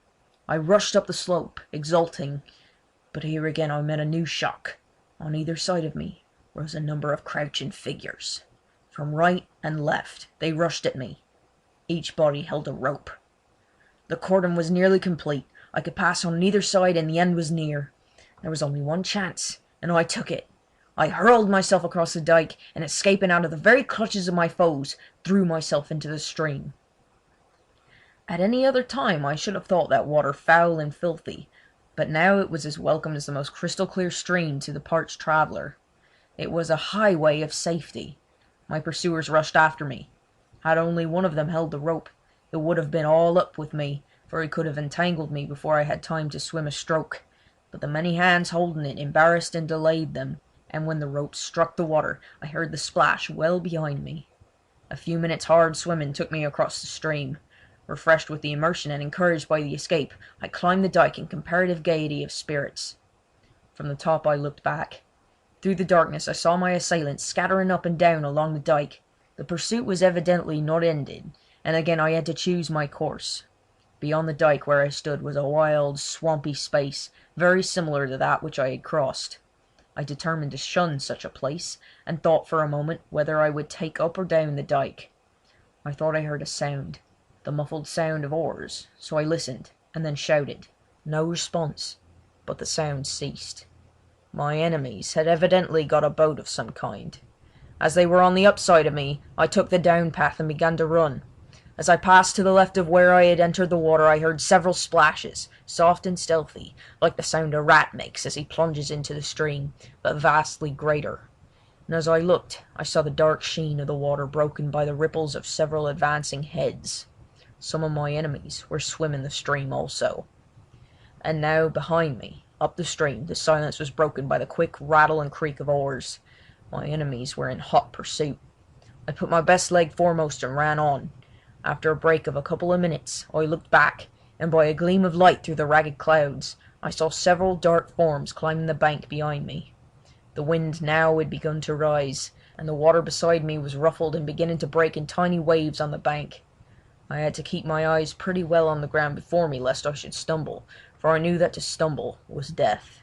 I rushed up the slope, exulting, but here again I met a new shock. On either side of me rose a number of crouching figures. From right and left they rushed at me. Each body held a rope. The cordon was nearly complete. I could pass on neither side and the end was near. There was only one chance, and I took it. I hurled myself across the dyke, and escaping out of the very clutches of my foes, threw myself into the stream. At any other time I should have thought that water foul and filthy, but now it was as welcome as the most crystal-clear stream to the parched traveller. It was a highway of safety. My pursuers rushed after me. Had only one of them held the rope, it would have been all up with me, for he could have entangled me before I had time to swim a stroke. But the many hands holding it embarrassed and delayed them, and when the rope struck the water I heard the splash well behind me. A few minutes' hard swimming took me across the stream. Refreshed with the immersion and encouraged by the escape, I climbed the dyke in comparative gaiety of spirits. From the top I looked back. Through the darkness I saw my assailants scattering up and down along the dyke. The pursuit was evidently not ended, and again I had to choose my course. Beyond the dyke where I stood was a wild, swampy space, very similar to that which I had crossed. I determined to shun such a place, and thought for a moment whether I would take up or down the dyke. I thought I heard a sound, the muffled sound of oars, so I listened, and then shouted. No response, but the sound ceased. My enemies had evidently got a boat of some kind. As they were on the upside of me, I took the down path and began to run. As I passed to the left of where I had entered the water, I heard several splashes, soft and stealthy, like the sound a rat makes as he plunges into the stream, but vastly greater. And as I looked, I saw the dark sheen of the water broken by the ripples of several advancing heads. Some of my enemies were swimming the stream also. And now, behind me, up the stream, the silence was broken by the quick rattle and creak of oars. My enemies were in hot pursuit. I put my best leg foremost and ran on. After a break of a couple of minutes, I looked back, and by a gleam of light through the ragged clouds, I saw several dark forms climbing the bank behind me. The wind now had begun to rise, and the water beside me was ruffled and beginning to break in tiny waves on the bank. I had to keep my eyes pretty well on the ground before me lest I should stumble, for I knew that to stumble was death.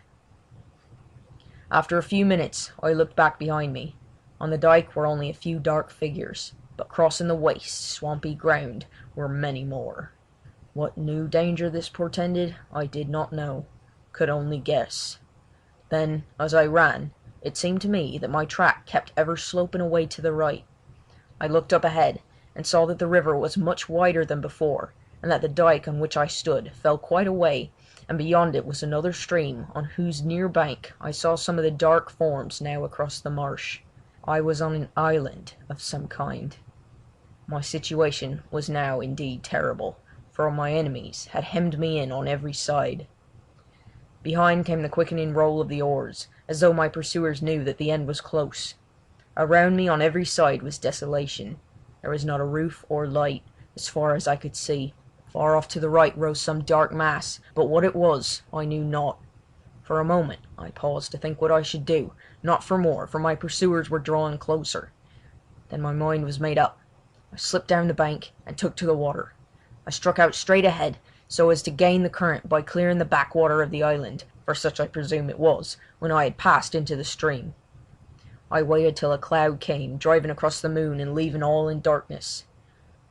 After a few minutes I looked back behind me. On the dyke were only a few dark figures, but crossing the waste, swampy ground were many more. What new danger this portended I did not know, could only guess. Then, as I ran, it seemed to me that my track kept ever sloping away to the right. I looked up ahead, and saw that the river was much wider than before, and that the dyke on which I stood fell quite away, and beyond it was another stream, on whose near bank I saw some of the dark forms now across the marsh. I was on an island of some kind. My situation was now indeed terrible, for my enemies had hemmed me in on every side. Behind came the quickening roll of the oars, as though my pursuers knew that the end was close. Around me on every side was desolation. There was not a roof or light, as far as I could see. Far off to the right rose some dark mass, but what it was I knew not. For a moment I paused to think what I should do, not for more, for my pursuers were drawing closer. Then my mind was made up. I slipped down the bank and took to the water. I struck out straight ahead, so as to gain the current by clearing the backwater of the island, for such I presume it was, when I had passed into the stream. I waited till a cloud came, driving across the moon and leaving all in darkness.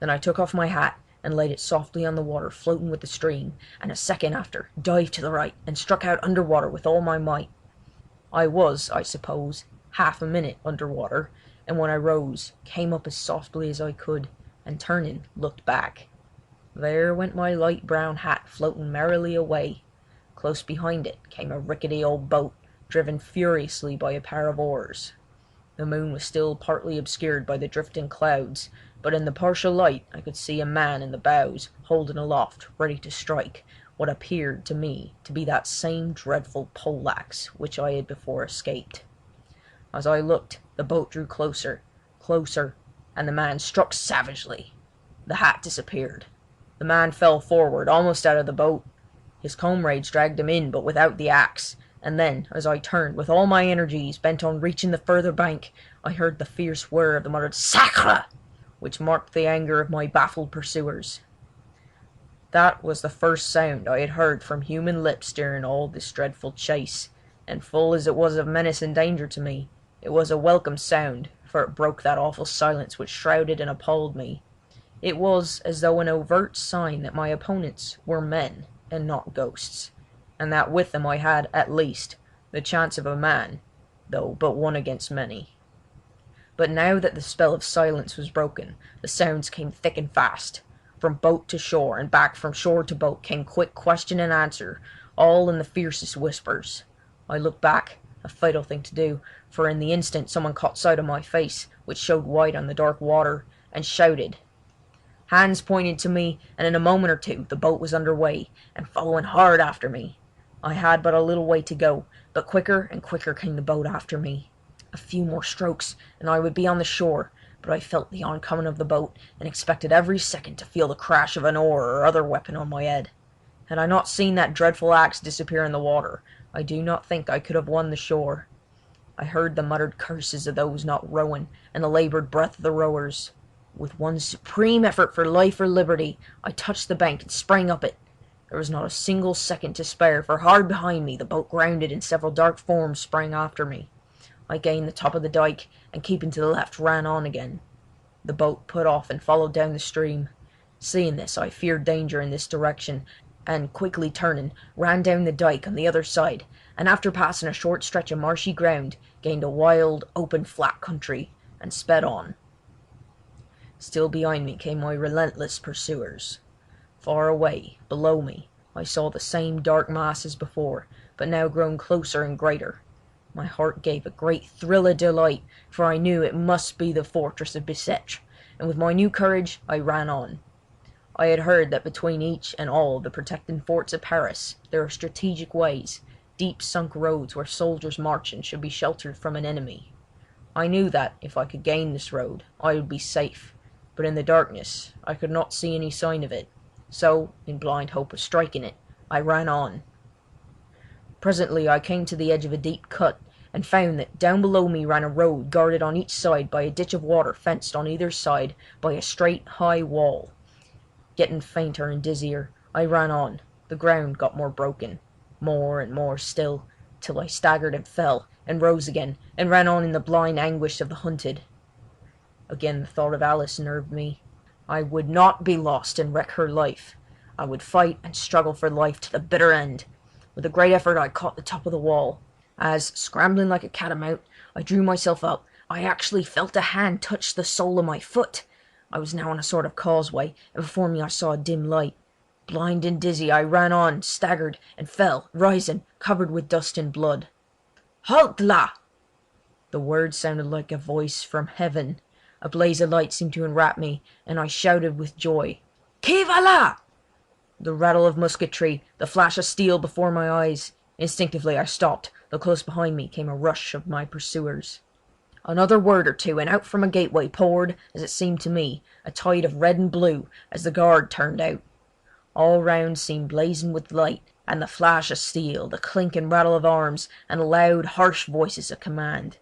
Then I took off my hat and laid it softly on the water, floating with the stream, and a second after dived to the right and struck out under water with all my might. I was, I suppose, half a minute under water, and when I rose, came up as softly as I could, and turning, looked back. There went my light brown hat floating merrily away. Close behind it came a rickety old boat, driven furiously by a pair of oars. The moon was still partly obscured by the drifting clouds, but in the partial light I could see a man in the bows, holding aloft, ready to strike, what appeared to me to be that same dreadful poleaxe which I had before escaped. As I looked, the boat drew closer, closer, and the man struck savagely. The hat disappeared. The man fell forward, almost out of the boat. His comrades dragged him in, but without the axe, and then, as I turned, with all my energies bent on reaching the further bank, I heard the fierce whir of the muttered "Sacre!" which marked the anger of my baffled pursuers. That was the first sound I had heard from human lips during all this dreadful chase, and full as it was of menace and danger to me, it was a welcome sound, for it broke that awful silence which shrouded and appalled me. It was as though an overt sign that my opponents were men and not ghosts, and that with them I had, at least, the chance of a man, though but one against many. But now that the spell of silence was broken, the sounds came thick and fast. From boat to shore, and back from shore to boat, came quick question and answer, all in the fiercest whispers. I looked back, a fatal thing to do, for in the instant someone caught sight of my face, which showed white on the dark water, and shouted. Hands pointed to me, and in a moment or two the boat was under way, and following hard after me. I had but a little way to go, but quicker and quicker came the boat after me. A few more strokes, and I would be on the shore, but I felt the oncoming of the boat, and expected every second to feel the crash of an oar or other weapon on my head. Had I not seen that dreadful axe disappear in the water, I do not think I could have won the shore. I heard the muttered curses of those not rowing, and the laboured breath of the rowers. With one supreme effort for life or liberty, I touched the bank and sprang up it. There was not a single second to spare, for hard behind me the boat grounded and several dark forms sprang after me. I gained the top of the dyke, and keeping to the left ran on again. The boat put off and followed down the stream. Seeing this, I feared danger in this direction, and, quickly turning, ran down the dyke on the other side, and after passing a short stretch of marshy ground, gained a wild, open, flat country, and sped on. Still behind me came my relentless pursuers. Far away, below me, I saw the same dark mass as before, but now grown closer and greater. My heart gave a great thrill of delight, for I knew it must be the fortress of Bicêtre, and with my new courage I ran on. I had heard that between each and all the protecting forts of Paris there are strategic ways, deep sunk roads where soldiers marching should be sheltered from an enemy. I knew that, if I could gain this road, I would be safe, but in the darkness I could not see any sign of it, so, in blind hope of striking it, I ran on. Presently I came to the edge of a deep cut, and found that down below me ran a road guarded on each side by a ditch of water fenced on either side by a straight, high wall. Getting fainter and dizzier, I ran on. The ground got more broken, more and more still, till I staggered and fell, and rose again, and ran on in the blind anguish of the hunted. Again the thought of Alice nerved me. I would not be lost and wreck her life. I would fight and struggle for life to the bitter end. With a great effort I caught the top of the wall. As, scrambling like a catamount, I drew myself up, I actually felt a hand touch the sole of my foot. I was now on a sort of causeway, and before me I saw a dim light. Blind and dizzy, I ran on, staggered, and fell, rising, covered with dust and blood. "Halt là!" The word sounded like a voice from heaven. A blaze of light seemed to enwrap me, and I shouted with joy, "Qui va là?" The rattle of musketry, the flash of steel before my eyes. Instinctively I stopped, though close behind me came a rush of my pursuers. Another word or two, and out from a gateway poured, as it seemed to me, a tide of red and blue, as the guard turned out. All round seemed blazing with light, and the flash of steel, the clink and rattle of arms, and the loud, harsh voices of command.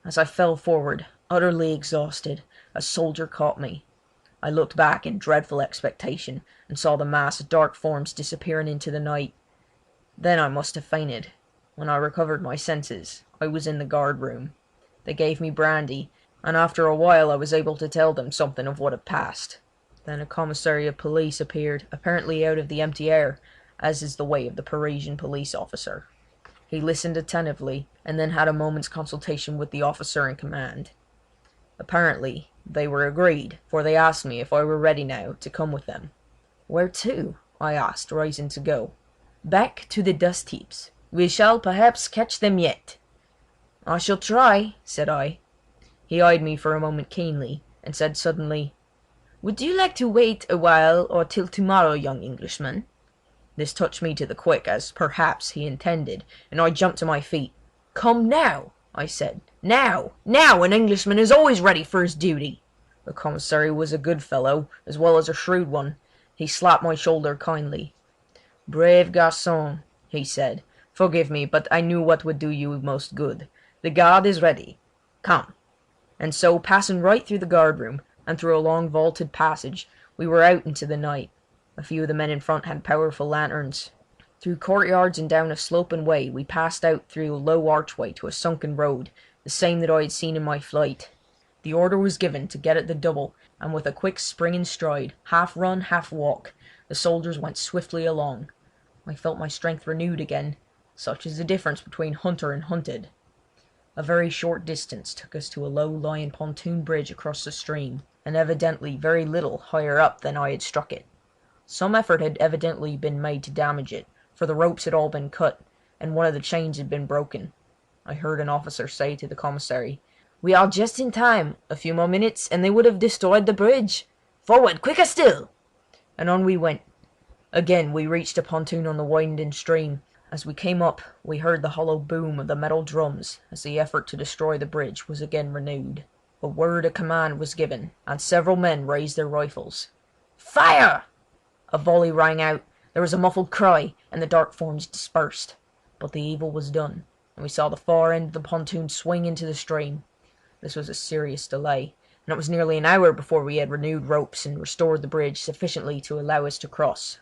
As I fell forward, utterly exhausted, a soldier caught me. I looked back in dreadful expectation, and saw the mass of dark forms disappearing into the night. Then I must have fainted. When I recovered my senses, I was in the guard-room. They gave me brandy, and after a while I was able to tell them something of what had passed. Then a commissary of police appeared, apparently out of the empty air, as is the way of the Parisian police officer. He listened attentively, and then had a moment's consultation with the officer in command. Apparently they were agreed, for they asked me if I were ready now to come with them. "Where to?" I asked, rising to go. "Back to the dust heaps. We shall perhaps catch them yet." "I shall try," said I. He eyed me for a moment keenly, and said suddenly, "Would you like to wait a while or till tomorrow, young Englishman?" This touched me to the quick, as perhaps he intended, and I jumped to my feet. "Come now," I said. "Now! Now! An Englishman is always ready for his duty." The commissary was a good fellow, as well as a shrewd one. He slapped my shoulder kindly. "Brave garçon," he said. "Forgive me, but I knew what would do you most good. The guard is ready. Come." And so, passing right through the guard-room, and through a long vaulted passage, we were out into the night. A few of the men in front had powerful lanterns. Through courtyards and down a sloping way we passed out through a low archway to a sunken road, the same that I had seen in my flight. The order was given to get at the double, and with a quick springing stride, half run, half walk, the soldiers went swiftly along. I felt my strength renewed again. Such is the difference between hunter and hunted. A very short distance took us to a low-lying pontoon bridge across the stream, and evidently very little higher up than I had struck it. Some effort had evidently been made to damage it, for the ropes had all been cut, and one of the chains had been broken. I heard an officer say to the commissary, "We are just in time. A few more minutes, and they would have destroyed the bridge. Forward, quicker still!" And on we went. Again we reached a pontoon on the winding stream. As we came up, we heard the hollow boom of the metal drums, as the effort to destroy the bridge was again renewed. A word of command was given, and several men raised their rifles. "Fire!" A volley rang out, there was a muffled cry, and the dark forms dispersed. But the evil was done, and we saw the far end of the pontoon swing into the stream. This was a serious delay, and it was nearly an hour before we had renewed ropes and restored the bridge sufficiently to allow us to cross.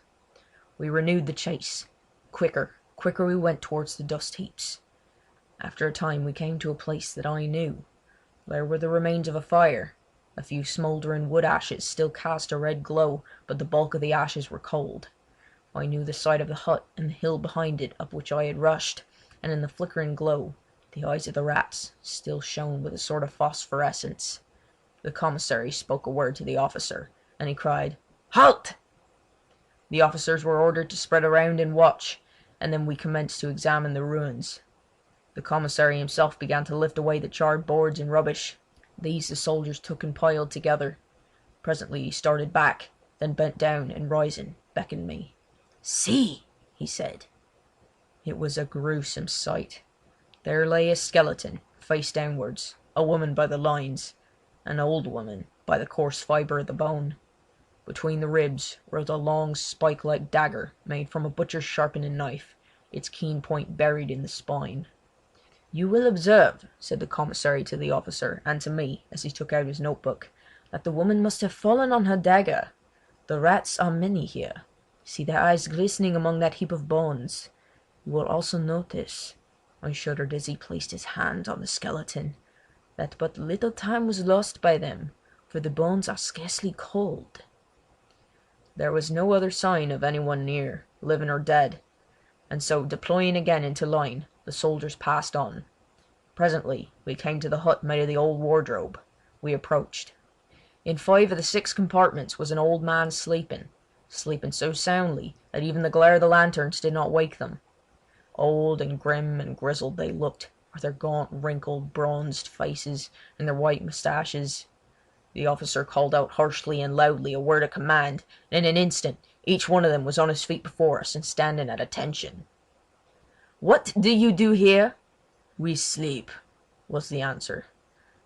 We renewed the chase. Quicker we went towards the dust heaps. After a time we came to a place that I knew. There were the remains of a fire. A few smouldering wood ashes still cast a red glow, but the bulk of the ashes were cold. I knew the side of the hut and the hill behind it up which I had rushed, and in the flickering glow the eyes of the rats still shone with a sort of phosphorescence. The commissary spoke a word to the officer, and he cried, "Halt!" The officers were ordered to spread around and watch, and then we commenced to examine the ruins. The commissary himself began to lift away the charred boards and rubbish. These the soldiers took and piled together. Presently he started back, then bent down and rising, beckoned me. "See," he said. It was a gruesome sight. There lay a skeleton, face downwards, a woman by the lines, an old woman by the coarse fibre of the bone. Between the ribs rose a long spike-like dagger made from a butcher's sharpening knife, its keen point buried in the spine. "You will observe," said the commissary to the officer and to me as he took out his notebook, "that the woman must have fallen on her dagger. The rats are many here. See their eyes glistening among that heap of bones. You will also notice," I shuddered as he placed his hand on the skeleton, "that but little time was lost by them, for the bones are scarcely cold." There was no other sign of anyone near, living or dead, and so, deploying again into line, the soldiers passed on. Presently we came to the hut made of the old wardrobe. We approached. In 5 of the 6 compartments was an old man sleeping so soundly that even the glare of the lanterns did not wake them. Old and grim and grizzled they looked, with their gaunt, wrinkled, bronzed faces and their white moustaches. The officer called out harshly and loudly a word of command, and in an instant each one of them was on his feet before us and standing at attention. "What do you do here?" "We sleep," was the answer.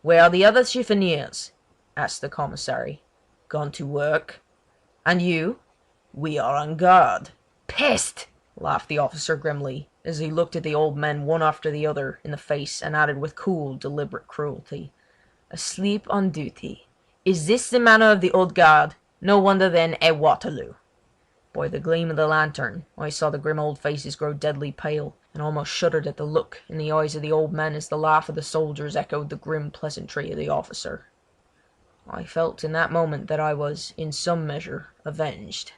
"Where are the other chiffoniers?" asked the commissary. "Gone to work." "And you?" "We are on guard." "Peste!" laughed the officer grimly, as he looked at the old men one after the other in the face and added with cool, deliberate cruelty, "Asleep on duty. Is this the manner of the old guard? No wonder then at Waterloo." By the gleam of the lantern I saw the grim old faces grow deadly pale, and almost shuddered at the look in the eyes of the old men as the laugh of the soldiers echoed the grim pleasantry of the officer. I felt in that moment that I was, in some measure, avenged.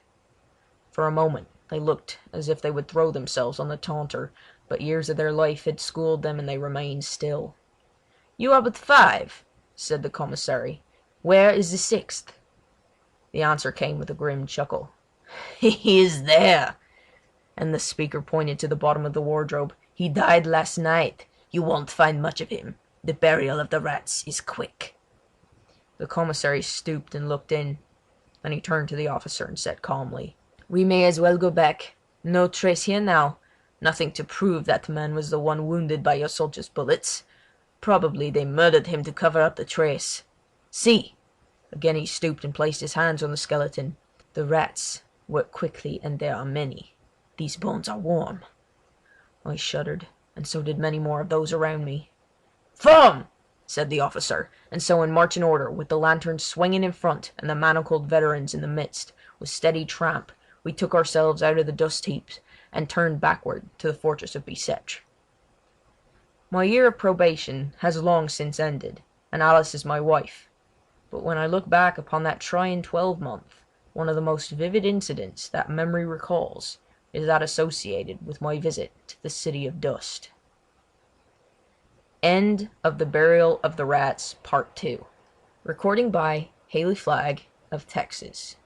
For a moment they looked as if they would throw themselves on the taunter, but years of their life had schooled them and they remained still. "You are but 5," said the commissary. "Where is the 6th?" The answer came with a grim chuckle. "He is there," and the speaker pointed to the bottom of the wardrobe. "He died last night. You won't find much of him. The burial of the rats is quick." The commissary stooped and looked in. Then he turned to the officer and said calmly, "We may as well go back. No trace here now. Nothing to prove that man was the one wounded by your soldiers' bullets. Probably they murdered him to cover up the trace. See!" Again he stooped and placed his hands on the skeleton. "The rats work quickly and there are many. These bones are warm." I shuddered, and so did many more of those around me. "Form!" said the officer, and so in marching order, with the lanterns swinging in front and the manacled veterans in the midst, with steady tramp, we took ourselves out of the dust heaps and turned backward to the fortress of Bicêtre. My year of probation has long since ended, and Alice is my wife. But when I look back upon that trying 12-month, one of the most vivid incidents that memory recalls is that associated with my visit to the City of Dust. End of The Burial of the Rats, Part 2. Recording by Haley Flagg of Texas.